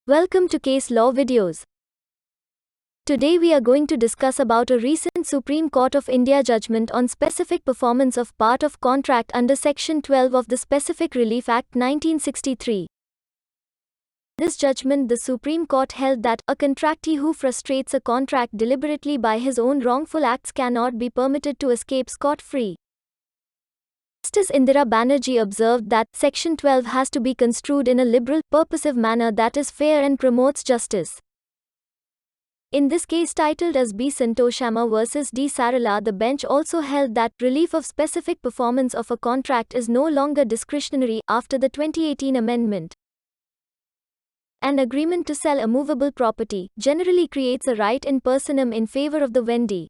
Welcome to Case Law Videos. Today we are going to discuss about a recent Supreme Court of India judgment on specific performance of part of contract under Section 12 of the Specific Relief Act 1963. This judgment, the Supreme Court held that a contractee who frustrates a contract deliberately by his own wrongful acts cannot be permitted to escape scot-free. Justice Indira Banerjee observed that Section 12 has to be construed in a liberal, purposive manner that is fair and promotes justice. In this case titled as B. Santoshama vs. D. Sarala, the bench also held that relief of specific performance of a contract is no longer discretionary after the 2018 amendment. An agreement to sell a movable property generally creates a right in personam in favor of the vendee.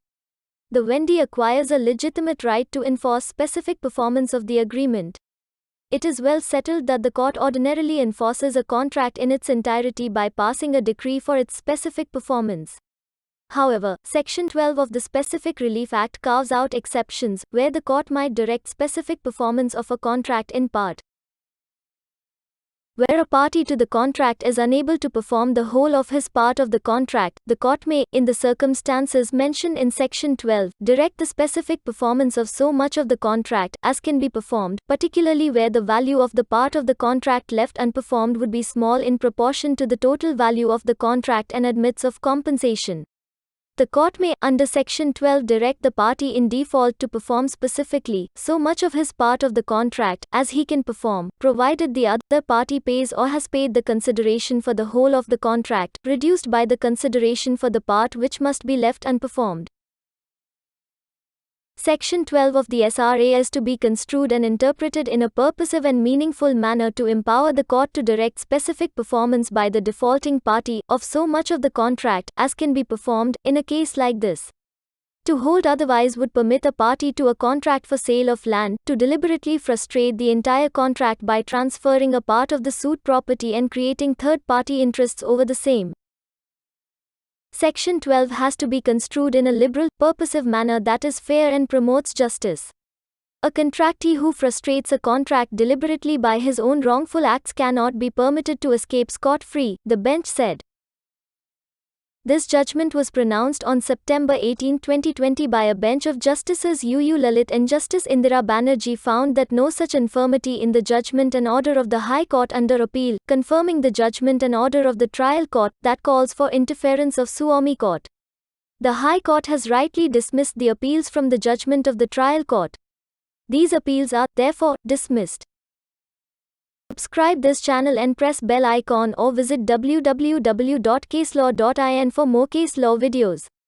The vendee acquires a legitimate right to enforce specific performance of the agreement. It is well settled that the court ordinarily enforces a contract in its entirety by passing a decree for its specific performance. However, Section 12 of the Specific Relief Act carves out exceptions, where the court might direct specific performance of a contract in part. Where a party to the contract is unable to perform the whole of his part of the contract, the court may, in the circumstances mentioned in Section 12, direct the specific performance of so much of the contract as can be performed, particularly where the value of the part of the contract left unperformed would be small in proportion to the total value of the contract and admits of compensation. The court may, under Section 12, direct the party in default to perform specifically so much of his part of the contract as he can perform, provided the other party pays or has paid the consideration for the whole of the contract, reduced by the consideration for the part which must be left unperformed. Section 12 of the SRA is to be construed and interpreted in a purposive and meaningful manner to empower the court to direct specific performance by the defaulting party of so much of the contract as can be performed in a case like this. To hold otherwise would permit a party to a contract for sale of land to deliberately frustrate the entire contract by transferring a part of the suit property and creating third-party interests over the same. Section 12 has to be construed in a liberal, purposive manner that is fair and promotes justice. A contractee who frustrates a contract deliberately by his own wrongful acts cannot be permitted to escape scot-free, the bench said. This judgment was pronounced on September 18, 2020 by a bench of Justices UU Lalit and Justice Indira Banerjee found that no such infirmity in the judgment and order of the High Court under appeal, confirming the judgment and order of the trial court that calls for interference of Suomi Court. The High Court has rightly dismissed the appeals from the judgment of the trial court. These appeals are, therefore, dismissed. Subscribe this channel and press bell icon or visit www.caselaw.in for more case law videos.